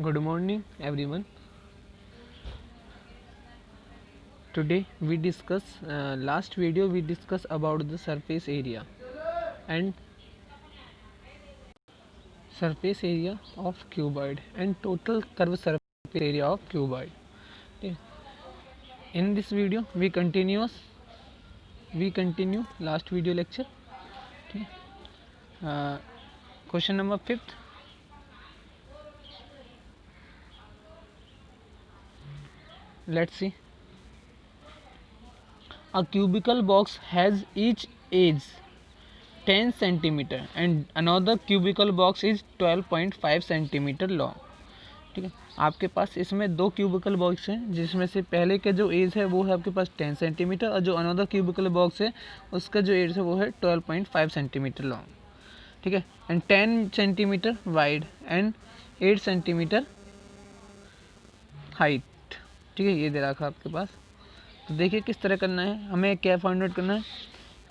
Good morning, everyone. Today we discuss last video we discuss about the surface area and surface area of cuboid and total curved surface area of cuboid. Okay. In this video we continue last video lecture. Okay. Uh, Question number 5th. Let's see. A cubical box has each edge 10 centimeter and another cubical box is 12.5 centimetre long. ठीक है, आपके पास इसमें दो cubical box हैं जिसमें से पहले का जो एज है वो है आपके पास 10 सेंटीमीटर और जो अनदर क्यूबिकल बॉक्स है उसका जो एज है वो है 12.5 सेंटीमीटर लॉन्ग. ठीक है, and 10 centimetre wide and 8 centimetre height. ठीक है, ये दे रखा आपके पास. तो देखिए किस तरह करना है. हमें क्या फाइंड आउट करना है.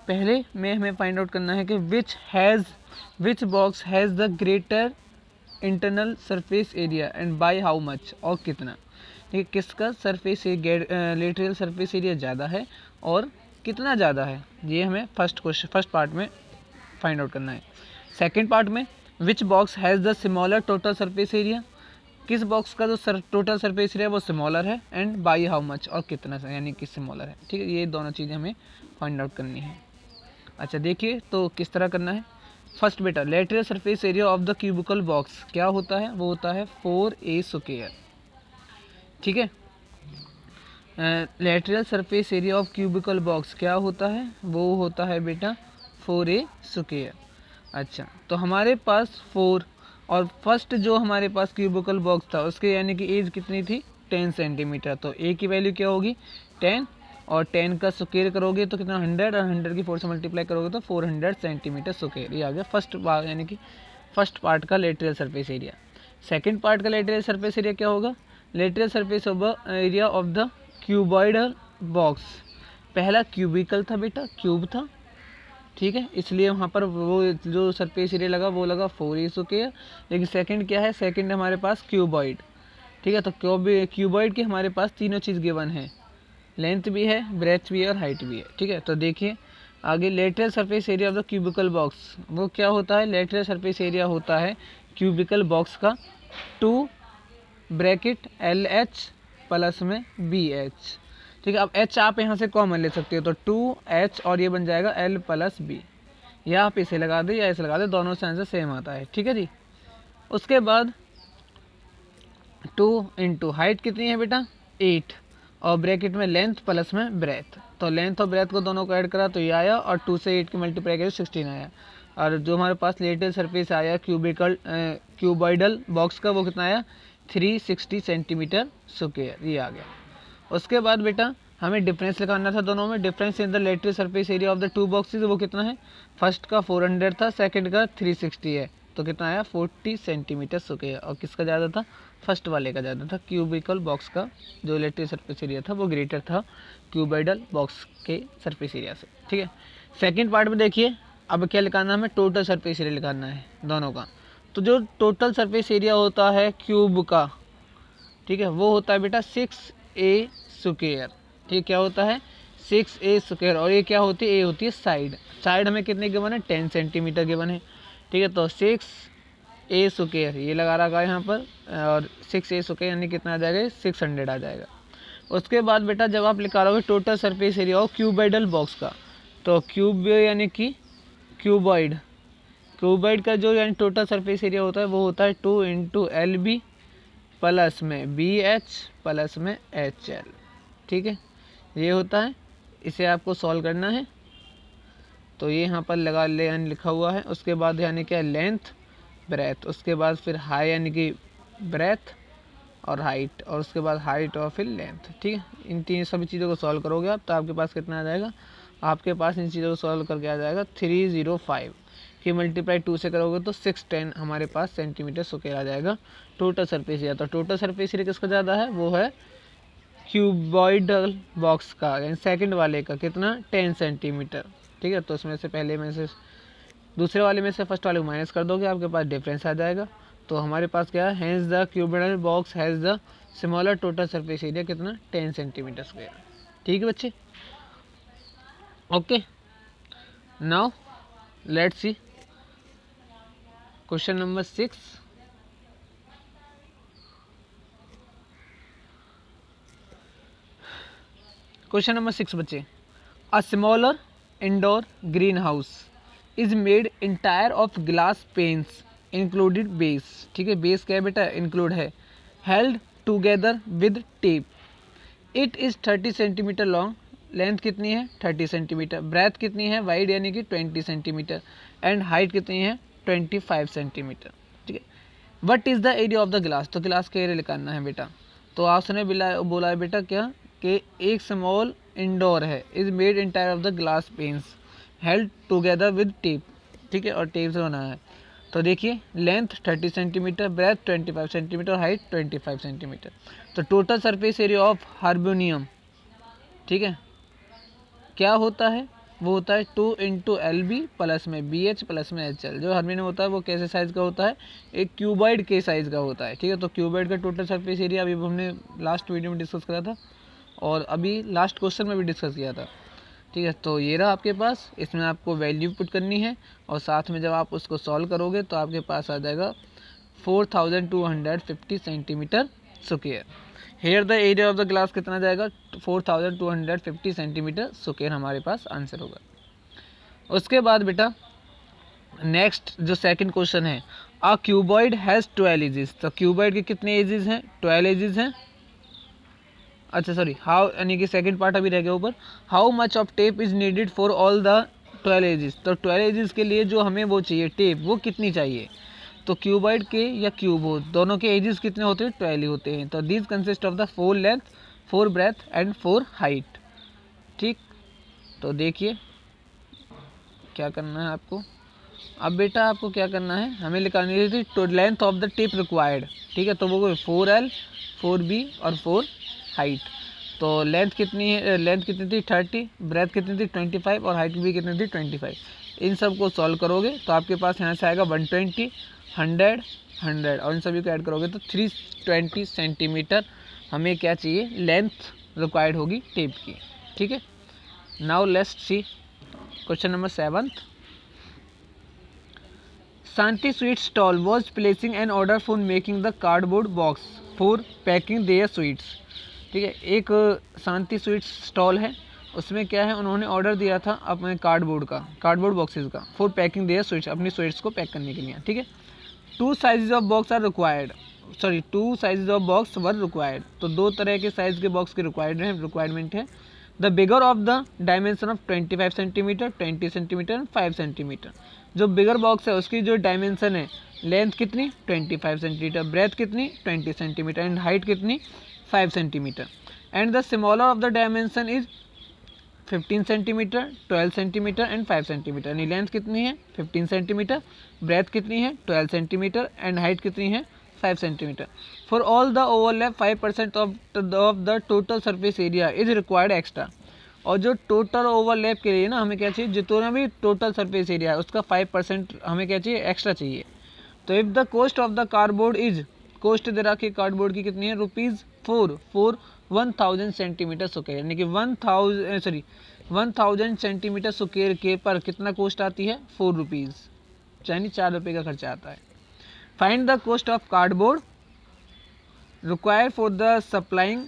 पहले में हमें फाइंड आउट करना है कि which box has the greater internal surface area and by how much, और कितना. ठीक है, किसका सरफेस लेटरल सरफेस एरिया ज़्यादा है और कितना ज़्यादा है, ये हमें फर्स्ट पार्ट में फाइंड आउट करना है. सेकंड पार्ट में which box has the smaller total surface area, किस बॉक्स का जो टोटल सरफेस एरिया वो स्मॉलर है एंड बाई हाउ मच, और कितना यानी कि स्मॉलर है. ठीक है, ये दोनों चीज़ें हमें फाइंड आउट करनी है. अच्छा देखिए तो किस तरह करना है. फर्स्ट बेटा, lateral surface area of the cubical box क्या होता है, वो होता है 4a स्क्वायर. ठीक है, lateral surface area of cubical box क्या होता है, वो होता है बेटा 4a स्क्वायर. अच्छा, तो हमारे पास 4 और फर्स्ट जो हमारे पास क्यूबिकल बॉक्स था उसके यानी कि एज कितनी थी 10 सेंटीमीटर. तो ए की वैल्यू क्या होगी 10 और 10 का स्क्वायर करोगे तो कितना 100 और 100 की 4 से मल्टीप्लाई करोगे तो 400 सेंटीमीटर स्क्वायर. ये आ गया फर्स्ट बार यानी कि फर्स्ट पार्ट का lateral surface area. Second part का लेटरल सरफेस एरिया क्या होगा, lateral surface area of the cuboidal box. पहला क्यूबिकल था बेटा, क्यूब था. ठीक है, इसलिए वहाँ पर वो जो सरफेस एरिया लगा वो लगा 4a स्क्वायर. लेकिन सेकंड क्या है, सेकंड हमारे पास क्यूबॉइड. ठीक है, तो क्यूबॉइड के हमारे पास तीनों चीज़ गिवन है, लेंथ भी है, ब्रेथ भी है और हाइट भी है. ठीक है, तो देखिए आगे lateral surface area of the cubical box वो क्या होता है, लेटरल सरफेस एरिया होता है क्यूबिकल बॉक्स का 2 ब्रैकेट LH प्लस में BH. ठीक है, अब H आप यहाँ से कॉमन ले सकते हो तो 2H और ये बन जाएगा L प्लस B. या आप इसे लगा दे या इसे लगा दे, दोनों से आंसर सेम आता है. ठीक है जी. उसके बाद 2 इंटू हाइट कितनी है बेटा 8 और ब्रैकेट में लेंथ प्लस में ब्रेथ. तो लेंथ और ब्रेथ को दोनों को ऐड करा तो ये आया और 2 से 8 की मल्टीप्लाई करें 16 आया. और जो हमारे पास लेटरल सरफेस आया क्यूबॉइडल बॉक्स का वो कितना आया 360 सेंटीमीटर स्क्वायर. ये आ गया. उसके बाद बेटा हमें डिफरेंस निकालना था दोनों में. Difference in the lateral surface area of the two boxes वो कितना है, फर्स्ट का 400 था, सेकंड का 360 है. तो कितना आया 40 सेंटीमीटर स्क्वायर. और किसका ज़्यादा था, फर्स्ट वाले का ज़्यादा था. क्यूबिकल बॉक्स का जो लेटरल सरफेस एरिया था वो ग्रेटर था क्यूबॉइडल बॉक्स के सरफेस एरिया से. ठीक है, सेकेंड पार्ट में देखिए अब क्या लिखाना है, हमें टोटल सरफेस एरिया लिखाना है दोनों का. तो जो टोटल सरफेस एरिया होता है क्यूब का, ठीक है, वो होता है बेटा 6a स्क्वायर. ठीक, क्या होता है 6a स्क्वायर. और ये क्या होती है, ए होती है साइड. साइड हमें कितने गिवन है 10 सेंटीमीटर गिवन है. ठीक है, तो 6a स्क्वायर ये लगा रखा है यहाँ पर और 6a स्क्वायर यानी कितना आ जाएगा 600 आ जाएगा. उसके बाद बेटा जब आप निकालोगे टोटल सरफेस एरिया हो क्यूबॉइडल बॉक्स का, तो क्यूब यानी कि क्यूबॉइड का जो यानी टोटल सरफेस एरिया होता है वो होता है 2 इंटू LB प्लस में BH प्लस में HL. ठीक है, ये होता है. इसे आपको सॉल्व करना है तो ये यहाँ पर लगा ले यानी लिखा हुआ है. उसके बाद यानी क्या लेंथ ब्रेथ, उसके बाद फिर हाई यानी कि ब्रेथ और हाइट, और उसके बाद हाइट और फिर लेंथ. ठीक है, इन तीन सभी चीज़ों को सॉल्व करोगे आप तो आपके पास कितना आ जाएगा, आपके पास इन चीज़ों को सॉल्व करके आ जाएगा 305 की मल्टीप्लाई 2 से करोगे तो 610 हमारे पास सेंटीमीटर स्क्वायर आ जाएगा टोटल सरफेस एरिया. तो टोटल सरफेस एरिया किसका ज़्यादा है, वो है क्यूबॉइडल बॉक्स का यानी सेकंड वाले का कितना 10 सेंटीमीटर. ठीक है, तो उसमें से पहले में से दूसरे वाले में से फर्स्ट वाले को माइनस कर दोगे आपके पास डिफरेंस आ जाएगा. तो हमारे पास क्या है, has the cubical box has the smaller total surface area कितना 10 सेंटीमीटर स्क्वायर। ठीक है बच्चे, okay. Now let's see question number 6। Question number 6 बच्चे, a smaller indoor green house is made entire of glass panes included base. ठीक है, base क्या है बेटा, इंक्लूड है, held together with tape. It is 30 centimetre long, length कितनी है 30 centimetre, breath कितनी है वाइड यानी कि 20 सेंटीमीटर, एंड हाइट कितनी है 25 सेंटीमीटर। ठीक है, what is the area of the glass, तो ग्लास का एरिया निकालना है बेटा। तो आपने बोला है बेटा क्या कि एक स्मॉल इंडोर है, is made entire of the glass panes held together with tape. ठीक है, और टेप से बना है। तो देखिए length 30 centimetre, breadth 25 centimetre, height 25 centimetre. तो total surface area of harmonium, ठीक है, क्या होता है, वो होता है 2 इंटू एल बी प्लस में बी एच प्लस में एच एल। जो हार्मोनियम होता है वो कैसे साइज़ का होता है, एक क्यूबॉइड के साइज़ का होता है। ठीक है, तो क्यूबॉइड का टोटल सरफेस एरिया अभी हमने लास्ट वीडियो में डिस्कस करा था और अभी लास्ट क्वेश्चन में भी डिस्कस किया था। ठीक है, तो ये रहा आपके पास, इसमें आपको वैल्यू पुट करनी है और साथ में जब आप उसको सॉल्व करोगे तो आपके पास आ जाएगा 4250 centimetre square. Here the area of the glass कितना जाएगा 4250 सेंटीमीटर स्क्वायर हमारे पास आंसर होगा। उसके बाद बेटा नेक्स्ट जो सेकंड क्वेश्चन है, अ क्यूबॉइड हैज़ 12 एजेस। तो क्यूबॉइड के कितने एजेस हैं, 12 एजेस हैं। अच्छा सॉरी, हाउ यानी कि सेकंड पार्ट अभी रह गया ऊपर, how much of tape is needed for all the 12 edges. तो 12 एजेस के लिए जो हमें वो चाहिए टेप, वो कितनी चाहिए। तो क्यूबॉइड के या क्यूबोड दोनों के एजेस कितने होते हैं 12 होते हैं। तो this consist of the 4 length 4 breadth and 4 height. ठीक, तो देखिए क्या करना है आपको। अब बेटा आपको क्या करना है, हमें निकालनी थी तो length of the tape required. ठीक है, तो वो 4L 4B और 4 हाइट। तो लेंथ कितनी है, लेंथ कितनी थी 30, ब्रेथ कितनी थी 25 और हाइट भी कितनी थी 25। इन सब को सॉल्व करोगे तो आपके पास यहाँ से आएगा 120 100 100 और इन सभी को ऐड करोगे तो 320 सेंटीमीटर हमें क्या चाहिए, लेंथ रिक्वायर्ड होगी टेप की। ठीक है, now let's see question number 7। Santi Sweets stall was placing an order for making the cardboard box for packing their sweets। ठीक है, एक शांति स्वीट्स स्टॉल है, उसमें क्या है उन्होंने ऑर्डर दिया था अपने कार्डबोर्ड बॉक्सेस का, फॉर पैकिंग देयर स्वीट्स, अपनी स्वीट्स को पैक करने के लिए। ठीक है, 2 sizes of box are required, 2 sizes of box were required. तो 2 तरह के साइज के बॉक्स की रिक्वायरमेंट है। The bigger of the dimension of 25 centimetre 20 centimetre and 5 centimetre. जो बिगर बॉक्स है उसकी जो डायमेंशन है, लेंथ कितनी 25 सेंटीमीटर, ब्रेथ कितनी 20 सेंटीमीटर एंड हाइट कितनी 5 centimetre. And the smaller of the dimension is 15 centimetre 12 centimetre and 5 centimetre. यानी length कितनी है 15 सेंटीमीटर, ब्रेथ कितनी है 12 सेंटीमीटर एंड हाइट कितनी है 5 centimetre. For all the overlap 5% of the total surface area is required extra. और जो total overlap के लिए ना हमें क्या चाहिए, जितना भी टोटल सरफेस एरिया है उसका 5% हमें क्या चाहिए, एक्स्ट्रा चाहिए। तो if the cost of the cardboard is, cost दे रखी कार्डबोर्ड की कितनी है ₹4 फॉर 1000 सेंटीमीटर स्क्वायर, यानी कि 1000 सेंटीमीटर स्क्वायर के पर कितना कॉस्ट आती है ₹4, यानी ₹4 का खर्चा आता है। Find the cost of cardboard required for the supplying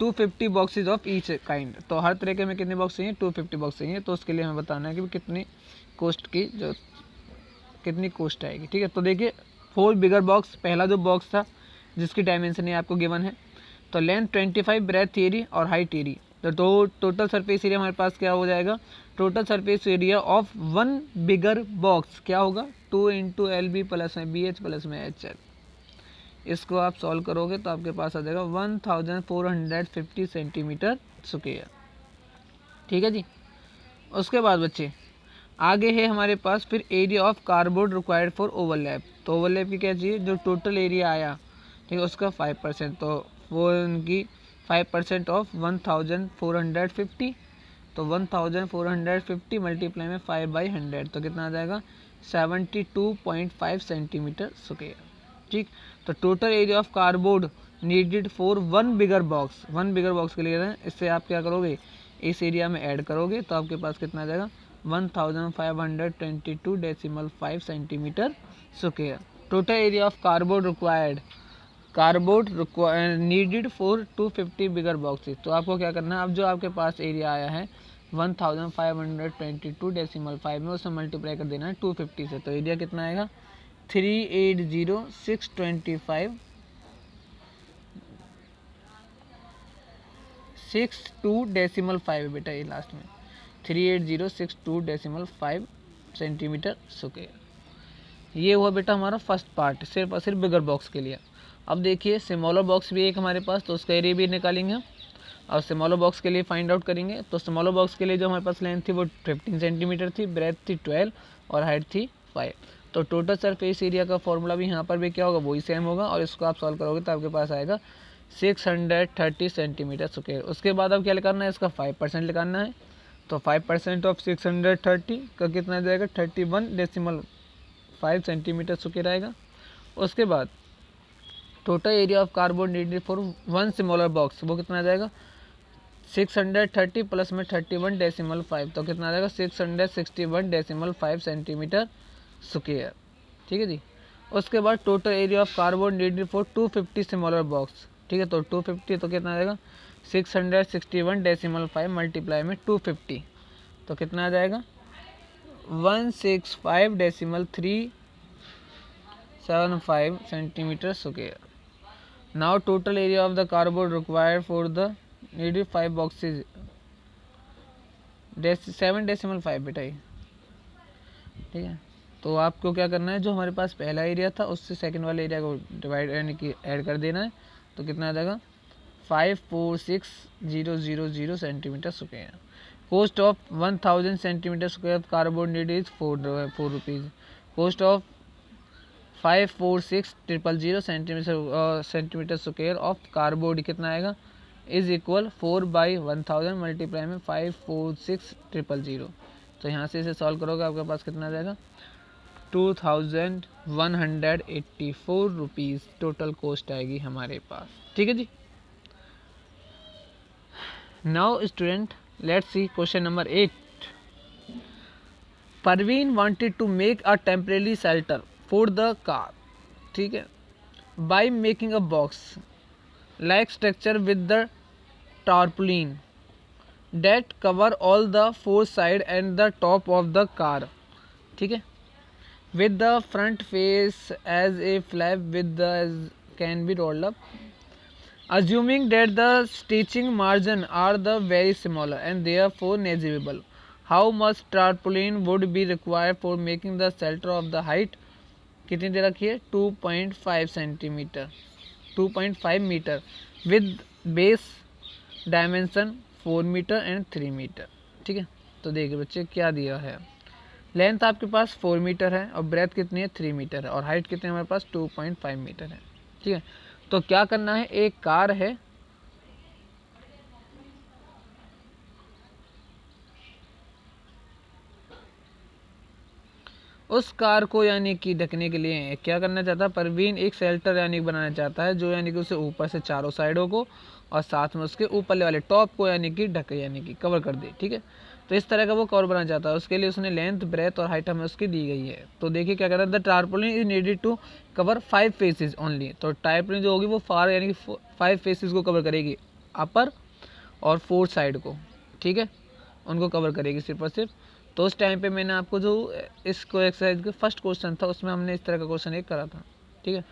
250 boxes of each kind. तो हर तरह के हमें कितने बॉक्स चाहिए 250 बॉक्स चाहिए। तो उसके लिए हमें बताना है कि कितनी कॉस्ट की जो कितनी कॉस्ट आएगी। ठीक है, तो देखिए 4 बिगर बॉक्स, पहला जो बॉक्स था जिसकी डायमेंशन ये आपको गिवन है, तो लेंथ 25, ब्रेथ एरी और हाइट एरी। तो टोटल सरफेस एरिया हमारे पास क्या हो जाएगा, total surface area of 1 bigger box क्या होगा 2 इंटू एल बी प्लस में बी एच प्लस में एच एल। इसको आप सॉल्व करोगे तो आपके पास आ जाएगा 1450 सेंटीमीटर स्क्वायर। ठीक है जी, उसके बाद बच्चे आगे है हमारे पास फिर area of cardboard required for overlap. तो ओवरलैप की क्या चाहिए, जो टोटल एरिया आया ठीक है उसका 5%, तो वो उनकी 5% ऑफ 1450। तो 1450 मल्टीप्लाई में 5/100 तो कितना आ जाएगा 72.5 सेंटीमीटर स्क्वायर। ठीक। तो total area of cardboard needed for one bigger box, one bigger box के लिए इससे आप क्या करोगे, इस एरिया में ऐड करोगे तो आपके पास कितना आ जाएगा 1522.5 centimetre square. Total area of cardboard required, cardboard needed for 250 bigger boxes. तो आपको क्या करना है, अब जो आपके पास एरिया आया है 1522.5 में उससे मल्टीप्लाई कर देना है 250 से, तो एरिया कितना आएगा 380,625 62.5 बेटा, ये लास्ट में 38062.5 सेंटीमीटर स्क्वायर। ये हुआ बेटा हमारा फर्स्ट पार्ट, सिर्फ और सिर्फ बिगर बॉक्स के लिए। अब देखिए स्मॉलर बॉक्स भी एक हमारे पास, तो उसका एरिया भी निकालेंगे और स्मॉलर बॉक्स के लिए फाइंड आउट करेंगे। तो स्मॉलर बॉक्स के लिए जो हमारे पास लेंथ थी वो 15 सेंटीमीटर थी, ब्रेथ थी 12 और हाइट थी 5। तो टोटल सरफेस एरिया का फॉर्मूला भी यहाँ पर भी क्या होगा, वही सेम होगा, और इसको आप सॉल्व करोगे तो आपके पास आएगा 630 सेंटीमीटर स्क्वायर। उसके बाद अब क्या निकालना है, इसका 5% निकालना है। तो 5% ऑफ 630 का कितना आ जाएगा 31.5 सेंटीमीटर स्क्वायर आएगा। उसके बाद total area of cardboard needed for one smaller box, वो कितना आ जाएगा 630 प्लस में 31.5, तो कितना आ जाएगा 661.5 सेंटीमीटर स्क्वायर। ठीक है जी। उसके बाद total area of cardboard needed for 250 smaller box, ठीक है, तो 250 तो कितना आ जाएगा 661.5 मल्टीप्लाई में 250, तो कितना आ जाएगा 165.375 centimetre square. Now total area of the cardboard required for the needed 5 boxes 7.5 बेटा ये, ठीक है। तो आपको क्या करना है, जो हमारे पास पहला एरिया था उससे सेकंड वाले एरिया को डिवाइड यानी कि ऐड कर देना है, तो कितना आ जाएगा 546,000 centimetre square. Cost of 1000 centimetre square cardboard need is 4 rupees. Cost of 546,000 centimetre square of cardboard कितना आएगा इज इक्वल 4/1000 मल्टीप्लाई में 546,000। तो यहाँ से इसे सॉल्व करोगे आपके पास कितना आ जाएगा 2184 रुपीज़ टोटल कॉस्ट आएगी हमारे पास। ठीक है जी। Now student let's see question number 8। Parveen wanted to make a temporary shelter for the car, ठीक है, by making a box like structure with the tarpaulin that cover all the 4 side and the top of the car, ठीक है, with the front face as a flap with the can be rolled up, assuming that the stitching margin are the very smaller and therefore negligible, how much tarpaulin would be required for making the shelter of the height कितनी दे रखी है 2.5 centimetre 2.5 metre with base dimension 4 metre and 3 metre. ठीक है, तो देखिए बच्चे क्या दिया है, लेंथ आपके पास 4 मीटर है और ब्रेथ कितनी है 3 मीटर है और हाइट कितनी है हमारे पास 2.5 मीटर है। ठीक है, तो क्या करना है, एक कार है उस कार को यानी कि ढकने के लिए क्या करना चाहता है परवीन, एक शेल्टर यानी बनाना चाहता है जो यानी कि उसे ऊपर से चारों साइडों को और साथ में उसके ऊपर वाले टॉप को यानी कि ढके यानी कि कवर कर दे। ठीक है, तो इस तरह का वो कवर बनाना चाहता है, उसके लिए उसने लेंथ ब्रेथ और हाइट हमें उसकी दी गई है। तो देखिए क्या कर रहा है, the tarpaulin is needed to cover 5 faces only. तो टारपोलिन जो होगी वो फार यानी कि 5 फेसेस को कवर करेगी, अपर और 4 साइड को, ठीक है, उनको कवर करेगी सिर्फ और सिर्फ। तो उस टाइम पे मैंने आपको जो इसको एक्सरसाइज का फर्स्ट क्वेश्चन था उसमें हमने इस तरह का क्वेश्चन एक करा था। ठीक है,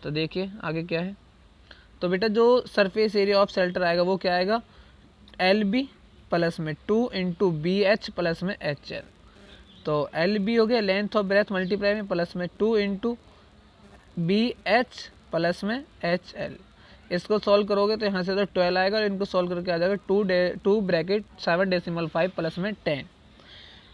तो देखिए आगे क्या है, तो बेटा जो सरफेस एरिया ऑफ शेल्टर आएगा वो क्या आएगा LB प्लस में 2 इंटू BH प्लस में HL। तो LB हो गया लेंथ ऑफ ब्रेथ मल्टीप्लाई में प्लस में 2 इंटू BH प्लस में HL। इसको सॉल्व करोगे तो यहाँ से तो 12 आएगा और इनको सॉल्व करके आ जाएगा 2 ब्रैकेट 7.5 प्लस में 10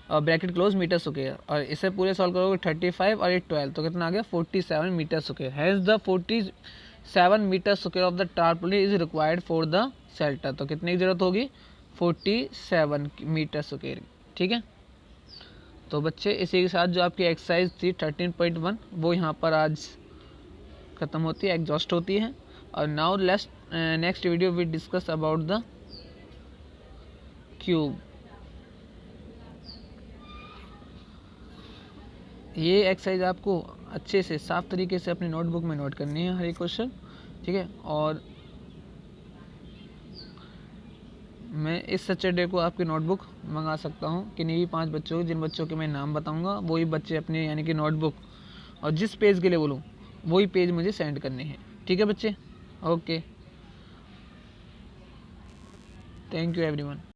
और ब्रैकेट क्लोज मीटर स्क्वायर, और इसे पूरे सॉल्व करोगे 35 और ये 12 तो कितना आ गया 47 metre square. Has the 47 metre square of the tarpaulin is required for the shelter. तो कितने की जरूरत होगी 47 मीटर स्क्वायर। ठीक है, तो बच्चे इसी के साथ जो आपकी एक्सरसाइज थी 13.1 वो यहाँ पर आज ख़त्म होती है, एग्जॉस्ट होती है। और now let's next video we discuss about the cube. ये एक्सरसाइज आपको अच्छे से साफ तरीके से अपनी नोटबुक में नोट करनी है, हर एक क्वेश्चन, ठीक है। और मैं इस सैटरडे को आपकी नोटबुक मंगा सकता हूँ किन्हीं भी 5 बच्चों को, जिन बच्चों के मैं नाम बताऊँगा वही बच्चे अपने यानी कि नोटबुक और जिस पेज के लिए बोलूँ वही पेज मुझे सेंड करने हैं, ठीक है बच्चे। Okay, thank you everyone.